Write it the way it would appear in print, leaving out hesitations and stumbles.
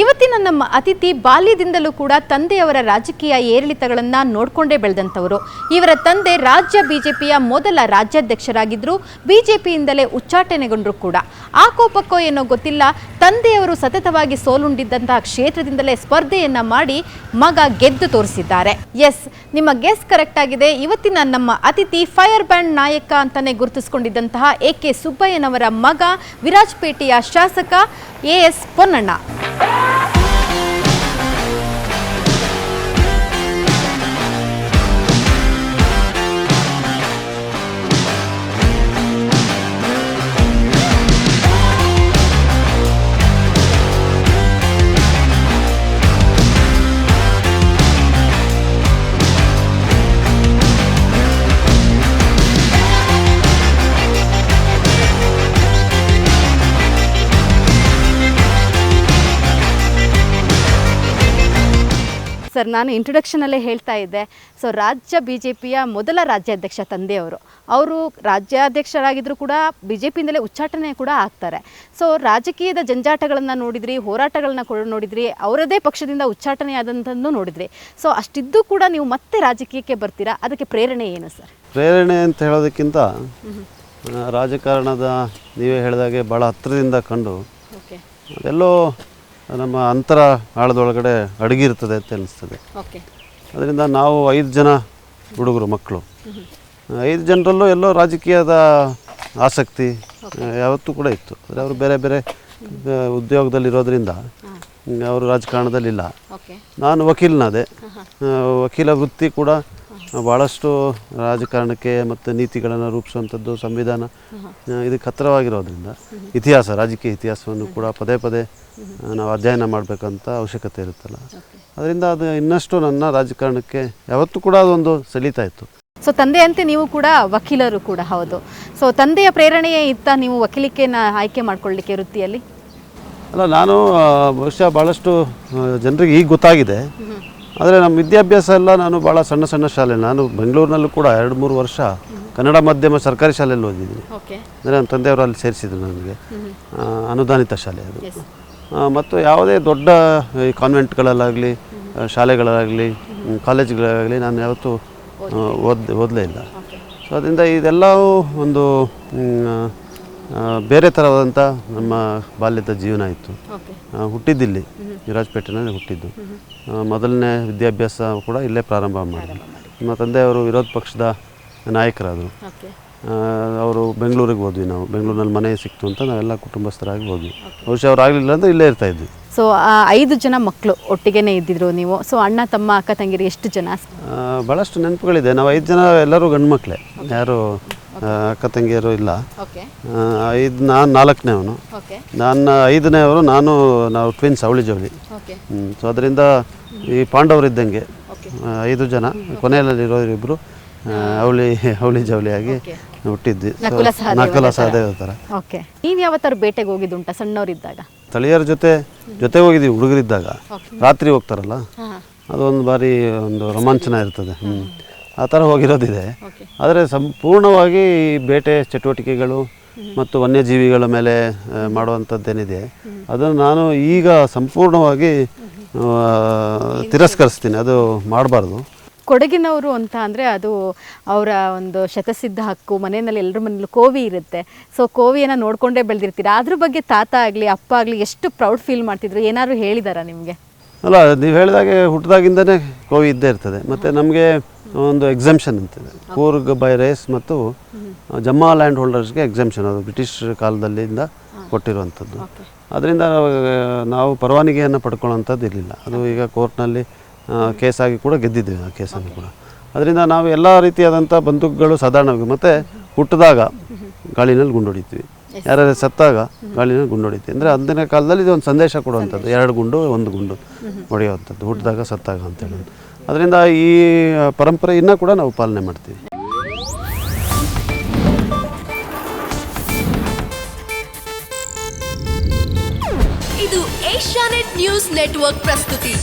ಇವತ್ತಿನ ನಮ್ಮ ಅತಿಥಿ ಬಾಲ್ಯದಿಂದಲೂ ಕೂಡ ತಂದೆಯವರ ರಾಜಕೀಯ ಏರಿಳಿತಗಳನ್ನು ನೋಡಿಕೊಂಡೇ ಬೆಳೆದಂಥವರು. ಇವರ ತಂದೆ ರಾಜ್ಯ ಬಿಜೆಪಿಯ ಮೊದಲ ರಾಜ್ಯಾಧ್ಯಕ್ಷರಾಗಿದ್ದರು. ಬಿಜೆಪಿಯಿಂದಲೇ ಉಚ್ಚಾಟನೆಗೊಂಡರು ಕೂಡ. ಆ ಕೋಪಕ್ಕೋ ಏನೋ ಗೊತ್ತಿಲ್ಲ, ತಂದೆಯವರು ಸತತವಾಗಿ ಸೋಲುಂಡಿದ್ದಂತಹ ಕ್ಷೇತ್ರದಿಂದಲೇ ಸ್ಪರ್ಧೆಯನ್ನ ಮಾಡಿ ಮಗ ಗೆದ್ದು ತೋರಿಸಿದ್ದಾರೆ. ಎಸ್, ನಿಮ್ಮ ಗೆಸ್ ಕರೆಕ್ಟ್ ಆಗಿದೆ. ಇವತ್ತಿನ ನಮ್ಮ ಅತಿಥಿ ಫೈರ್ ಬ್ಯಾಂಡ್ ನಾಯಕ ಅಂತಾನೆ ಗುರುತಿಸಿಕೊಂಡಿದ್ದಂತಹ ಎ.ಕೆ. ಸುಬ್ಬಯ್ಯನವರ ಮಗ, ವಿರಾಜಪೇಟೆಯ ಶಾಸಕ ಎ.ಎಸ್. ಪೊನ್ನಣ್ಣ. ಸರ್, ನಾನು ಇಂಟ್ರೊಡಕ್ಷನಲ್ಲೇ ಹೇಳ್ತಾ ಇದ್ದೆ. ಸೊ ರಾಜ್ಯ ಬಿಜೆಪಿಯ ಮೊದಲ ರಾಜ್ಯಾಧ್ಯಕ್ಷ ತಂದೆಯವರು. ಅವರು ರಾಜ್ಯಾಧ್ಯಕ್ಷರಾಗಿದ್ದರೂ ಕೂಡ ಬಿಜೆಪಿಯಿಂದಲೇ ಉಚ್ಚಾಟನೆ ಕೂಡ ಆಗ್ತಾರೆ. ಸೊ ರಾಜಕೀಯದ ಜಂಜಾಟಗಳನ್ನು ನೋಡಿದ್ರಿ, ಹೋರಾಟಗಳನ್ನ ಕೂಡ ನೋಡಿದ್ರಿ, ಅವರದೇ ಪಕ್ಷದಿಂದ ಉಚ್ಚಾಟನೆ ಆದಂಥದ್ದು ನೋಡಿದ್ರಿ. ಸೊ ಅಷ್ಟಿದ್ದು ಕೂಡ ನೀವು ಮತ್ತೆ ರಾಜಕೀಯಕ್ಕೆ ಬರ್ತೀರಾ, ಅದಕ್ಕೆ ಪ್ರೇರಣೆ ಏನು ಸರ್? ಪ್ರೇರಣೆ ಅಂತ ಹೇಳೋದಕ್ಕಿಂತ ರಾಜಕಾರಣದ ನೀವೇ ಹೇಳಿದಾಗೆ ಭಾಳ ಹತ್ತಿರದಿಂದ ಕಂಡು ಅದೆಲ್ಲೋ ನಮ್ಮ ಅಂತರ ಆಳದೊಳಗಡೆ ಅಡಗಿರ್ತದೆ ಅಂತ ಅನಿಸ್ತದೆ. ಅದರಿಂದ ನಾವು 5 ಜನ ಹುಡುಗರು ಮಕ್ಕಳು, 5 ಜನರಲ್ಲೂ ಎಲ್ಲೋ ರಾಜಕೀಯದ ಆಸಕ್ತಿ ಯಾವತ್ತೂ ಕೂಡ ಇತ್ತು. ಆದರೆ ಅವರು ಬೇರೆ ಬೇರೆ ಉದ್ಯೋಗದಲ್ಲಿರೋದ್ರಿಂದ ಅವರು ರಾಜಕಾರಣದಲ್ಲಿಲ್ಲ. ನಾನು ವಕೀಲನಾದೆ. ವಕೀಲ ವೃತ್ತಿ ಕೂಡ ಭಾಳಷ್ಟು ರಾಜಕಾರಣಕ್ಕೆ ಮತ್ತು ನೀತಿಗಳನ್ನು ರೂಪಿಸುವಂಥದ್ದು, ಸಂವಿಧಾನ ಇದಕ್ಕೆ ಹತ್ತಿರವಾಗಿರೋದ್ರಿಂದ ಇತಿಹಾಸ, ರಾಜಕೀಯ ಇತಿಹಾಸವನ್ನು ಕೂಡ ಪದೇ ಪದೇ ನಾವು ಅಧ್ಯಯನ ಮಾಡಬೇಕಂತ ಅವಶ್ಯಕತೆ ಇರುತ್ತಲ್ಲ. ಅದರಿಂದ ಅದು ಇನ್ನಷ್ಟು ನನ್ನ ರಾಜಕಾರಣಕ್ಕೆ ಯಾವತ್ತೂ ಕೂಡ ಅದೊಂದು ಸೆಳೀತಾ ಇತ್ತು. ಸೊ ತಂದೆಯಂತೆ ನೀವು ಕೂಡ ವಕೀಲರು ಕೂಡ ಹೌದು. ಸೊ ತಂದೆಯ ಪ್ರೇರಣೆಯೇ ಇತ್ತ ನೀವು ವಕೀಲಿಕೆನ ಆಯ್ಕೆ ಮಾಡ್ಕೊಳ್ಳಿಕ್ಕೆ ವೃತ್ತಿಯಲ್ಲಿ? ಅಲ್ಲ, ನಾನು ಬಹುಶಃ ಭಾಳಷ್ಟು ಜನರಿಗೆ ಈಗ ಗೊತ್ತಾಗಿದೆ. ಆದರೆ ನಮ್ಮ ವಿದ್ಯಾಭ್ಯಾಸ ಎಲ್ಲ ನಾನು ಭಾಳ ಸಣ್ಣ ಸಣ್ಣ ಶಾಲೆ, ನಾನು ಬೆಂಗಳೂರಿನಲ್ಲೂ ಕೂಡ 2-3 ವರ್ಷ ಕನ್ನಡ ಮಾಧ್ಯಮ ಸರ್ಕಾರಿ ಶಾಲೆಯಲ್ಲಿ ಓದಿದ್ದೀನಿ. ಅಂದರೆ ನನ್ನ ತಂದೆಯವರು ಅಲ್ಲಿ ಸೇರಿಸಿದ್ರು ನನಗೆ, ಅನುದಾನಿತ ಶಾಲೆ ಅದು. ಮತ್ತು ಯಾವುದೇ ದೊಡ್ಡ ಕಾನ್ವೆಂಟ್ಗಳಲ್ಲಾಗಲಿ, ಶಾಲೆಗಳಾಗಲಿ, ಕಾಲೇಜ್ಗಳಾಗಲಿ ನಾನು ಯಾವತ್ತೂ ಓದಲೇ ಇಲ್ಲ. ಸೊ ಅದರಿಂದ ಇದೆಲ್ಲವೂ ಒಂದು ಬೇರೆ ಥರವಾದಂಥ ನಮ್ಮ ಬಾಲ್ಯದ ಜೀವನ ಇತ್ತು. ಹುಟ್ಟಿದ್ದಿಲ್ಲಿ ವಿರಾಜಪೇಟೆನಲ್ಲಿ ಹುಟ್ಟಿದ್ದು. ಮೊದಲನೇ ವಿದ್ಯಾಭ್ಯಾಸ ಕೂಡ ಇಲ್ಲೇ ಪ್ರಾರಂಭ ಮಾಡಿದ್ರು. ನಮ್ಮ ತಂದೆಯವರು ವಿರೋಧ ಪಕ್ಷದ ನಾಯಕರಾದರು. ಅವರು ಬೆಂಗಳೂರಿಗೆ ಹೋದ್ವಿ. ನಾವು ಬೆಂಗಳೂರಿನಲ್ಲಿ ಮನೆ ಸಿಕ್ತು ಅಂತ ನಾವೆಲ್ಲ ಕುಟುಂಬಸ್ಥರಾಗಿ ಹೋದ್ವಿ. ಬಹುಶಃ ಅವ್ರು ಆಗಲಿಲ್ಲ ಅಂದರೆ ಇಲ್ಲೇ ಇರ್ತಾಯಿದ್ವಿ. ಸೊ 5 ಜನ ಮಕ್ಕಳು ಒಟ್ಟಿಗೆನೇ ಇದ್ದಿದ್ರು ನೀವು. ಸೊ ಅಣ್ಣ ತಮ್ಮ ಅಕ್ಕ ತಂಗಿರು ಎಷ್ಟು ಜನ? ಭಾಳಷ್ಟು ನೆನಪುಗಳಿದೆ. ನಾವು 5 ಜನ ಎಲ್ಲರೂ ಗಂಡು ಮಕ್ಕಳೇ, ಯಾರು ಅಕ್ಕ ತಂಗಿಯರು ಇಲ್ಲ. ನಾನು 4ನೇವನು, ನಾನು 5ನೇವರು. ನಾವು ಟ್ವಿನ್ಸ್, ಅವಳಿ ಜವಳಿ. ಸೊ ಅದರಿಂದ ಈ ಪಾಂಡವರಿದ್ದಂಗೆ 5 ಜನ, ಕೊನೆಯಲ್ಲಿರೋರು ಇಬ್ಬರು ಅವಳಿ ಜವಳಿಯಾಗಿ ಹುಟ್ಟಿದ್ವಿ. ನಕುಲ ಸಹದೇವ ಥರ. ನೀವು ಯಾವತ್ತಾರು ಬೇಟೆಗೆ ಹೋಗಿದ್ದುಂಟ ಸಣ್ಣವರಿದ್ದಾಗ? ಸ್ಥಳೀಯರ ಜೊತೆ ಹೋಗಿದ್ದೀವಿ. ಹುಡುಗರಿದ್ದಾಗ ರಾತ್ರಿ ಹೋಗ್ತಾರಲ್ಲ, ಅದೊಂದು ಬಾರಿ ಒಂದು ರೋಮಾಂಚನ ಇರ್ತದೆ. ಆ ಥರ ಹೋಗಿರೋದಿದೆ. ಆದರೆ ಸಂಪೂರ್ಣವಾಗಿ ಬೇಟೆ ಚಟುವಟಿಕೆಗಳು ಮತ್ತು ವನ್ಯಜೀವಿಗಳ ಮೇಲೆ ಮಾಡುವಂಥದ್ದೇನಿದೆ ಅದನ್ನು ನಾನು ಈಗ ಸಂಪೂರ್ಣವಾಗಿ ತಿರಸ್ಕರಿಸ್ತೀನಿ. ಅದು ಮಾಡಬಾರ್ದು. ಕೊಡಗಿನವರು ಅಂತ ಅಂದರೆ ಅದು ಅವರ ಒಂದು ಶತಸಿದ್ಧ ಹಕ್ಕು. ಮನೆಯಲ್ಲಿ ಎಲ್ಲರ ಮನೇಲೂ ಕೋವಿ ಇರುತ್ತೆ. ಸೊ ಕೋವಿಯನ್ನು ನೋಡಿಕೊಂಡೇ ಬೆಳೆದಿರ್ತೀರ. ಅದ್ರ ಬಗ್ಗೆ ತಾತ ಆಗಲಿ ಅಪ್ಪ ಆಗಲಿ ಎಷ್ಟು ಪ್ರೌಡ್ ಫೀಲ್ ಮಾಡ್ತಿದ್ರು? ಏನಾದ್ರು ಹೇಳಿದಾರಾ ನಿಮಗೆ? ಅಲ್ಲ, ನೀವು ಹೇಳಿದಾಗೆ ಹುಟ್ಟಿದಾಗಿಂದನೇ ಕೋವಿ ಇದ್ದೇ ಇರ್ತದೆ. ಮತ್ತು ನಮಗೆ ಒಂದು ಎಕ್ಸೆಂಪ್ಷನ್ ಅಂತಿದೆ, ಕೂರ್ಗ್ ಬೈ ರೇಸ್ ಮತ್ತು ಜಮ್ಮಾ ಲ್ಯಾಂಡ್ ಹೋಲ್ಡರ್ಸ್ಗೆ ಎಕ್ಸೆಂಪ್ಷನ್. ಅದು ಬ್ರಿಟಿಷ್ ಕಾಲದಲ್ಲಿಂದ ಕೊಟ್ಟಿರುವಂಥದ್ದು. ಅದರಿಂದ ನಾವು ಪರವಾನಗಿಯನ್ನು ಪಡ್ಕೊಳ್ಳೋಂಥದ್ದು ಇರಲಿಲ್ಲ. ಅದು ಈಗ ಕೋರ್ಟ್ನಲ್ಲಿ ಕೇಸಾಗಿ ಕೂಡ ಗೆದ್ದಿದ್ದೇವೆ, ಆ ಕೇಸನ್ನು ಕೂಡ. ಅದರಿಂದ ನಾವು ಎಲ್ಲ ರೀತಿಯಾದಂಥ ಬಂದೂಕುಗಳು ಸಾಧಾರಣವಾಗಿ, ಮತ್ತು ಹುಟ್ಟಿದಾಗ ಗಾಳಿನಲ್ಲಿ ಗುಂಡೊಡಿತೀವಿ, ಯಾರ್ಯಾರು ಸತ್ತಾಗ ಗಾಳಿನಲ್ಲಿ ಗುಂಡೊಡಿತೀವಿ. ಅಂದರೆ ಅಂದಿನ ಕಾಲದಲ್ಲಿ ಇದೊಂದು ಸಂದೇಶ ಕೊಡುವಂಥದ್ದು, 2 ಗುಂಡು 1 ಗುಂಡು ಹೊಡೆಯುವಂಥದ್ದು, ಹುಟ್ಟಿದಾಗ ಸತ್ತಾಗ ಅಂತೇಳಿ. ಅದರಿಂದ ಈ ಪರಂಪರೆ ಇನ್ನೂ ಕೂಡ ನಾವು ಪಾಲನೆ ಮಾಡ್ತೀವಿ. ಇದು ಏಷ್ಯಾನೆಟ್ ನ್ಯೂಸ್ ನೆಟ್ವರ್ಕ್ ಪ್ರಸ್ತುತಿ.